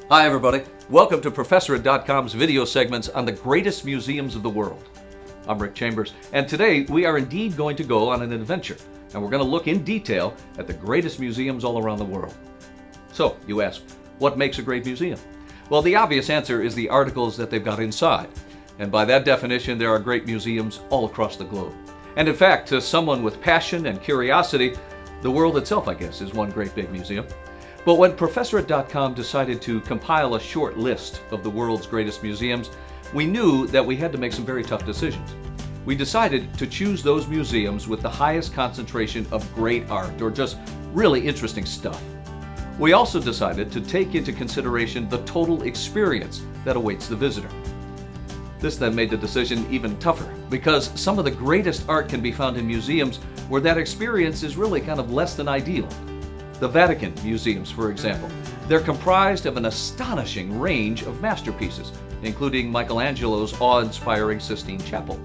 Hi everybody, welcome to Professorate.com's video segments on the greatest museums of the world. I'm Rick Chambers, and today we are indeed going to go on an adventure, and we're going to look in detail at the greatest museums all around the world. So, you ask, what makes a great museum? Well, the obvious answer is the articles that they've got inside, and by that definition, there are great museums all across the globe. And in fact, to someone with passion and curiosity, the world itself, I guess, is one great big museum. But when Professorate.com decided to compile a short list of the world's greatest museums, we knew that we had to make some very tough decisions. We decided to choose those museums with the highest concentration of great art, or just really interesting stuff. We also decided to take into consideration the total experience that awaits the visitor. This then made the decision even tougher, because some of the greatest art can be found in museums where that experience is really kind of less than ideal. The Vatican museums, for example, they're comprised of an astonishing range of masterpieces, including Michelangelo's awe-inspiring Sistine Chapel.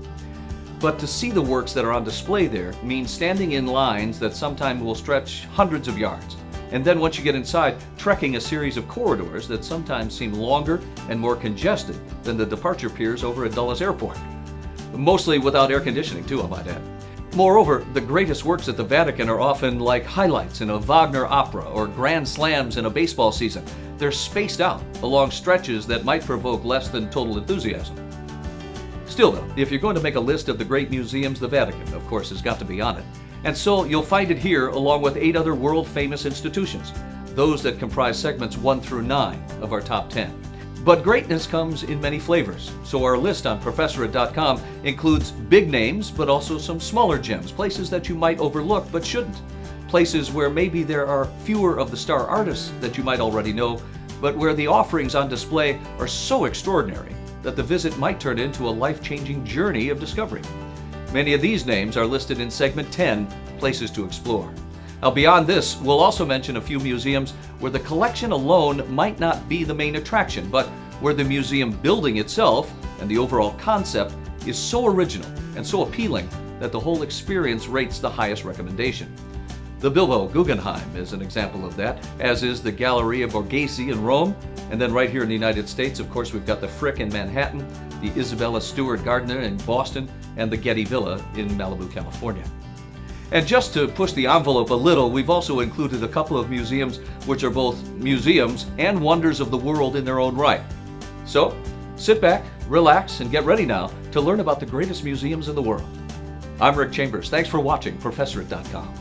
But to see the works that are on display there means standing in lines that sometimes will stretch hundreds of yards, and then once you get inside, trekking a series of corridors that sometimes seem longer and more congested than the departure piers over at Dulles Airport. Mostly without air conditioning too, I might add. Moreover, the greatest works at the Vatican are often like highlights in a Wagner opera or grand slams in a baseball season. They're spaced out along stretches that might provoke less than total enthusiasm. Still though, if you're going to make a list of the great museums, the Vatican, of course, has got to be on it. And so you'll find it here along with 8 other world-famous institutions, those that comprise segments 1 through 9 of our top 10. But greatness comes in many flavors, so our list on Professorate.com includes big names, but also some smaller gems, places that you might overlook but shouldn't. Places where maybe there are fewer of the star artists that you might already know, but where the offerings on display are so extraordinary that the visit might turn into a life-changing journey of discovery. Many of these names are listed in segment 10, Places to Explore. Now beyond this, we'll also mention a few museums where the collection alone might not be the main attraction, but where the museum building itself and the overall concept is so original and so appealing that the whole experience rates the highest recommendation. The Bilbao Guggenheim is an example of that, as is the Galleria Borghese in Rome, and then right here in the United States, of course, we've got the Frick in Manhattan, the Isabella Stewart Gardner in Boston, and the Getty Villa in Malibu, California. And just to push the envelope a little, we've also included a couple of museums which are both museums and wonders of the world in their own right. So, sit back, relax, and get ready now to learn about the greatest museums in the world. I'm Rick Chambers. Thanks for watching Professorate.com.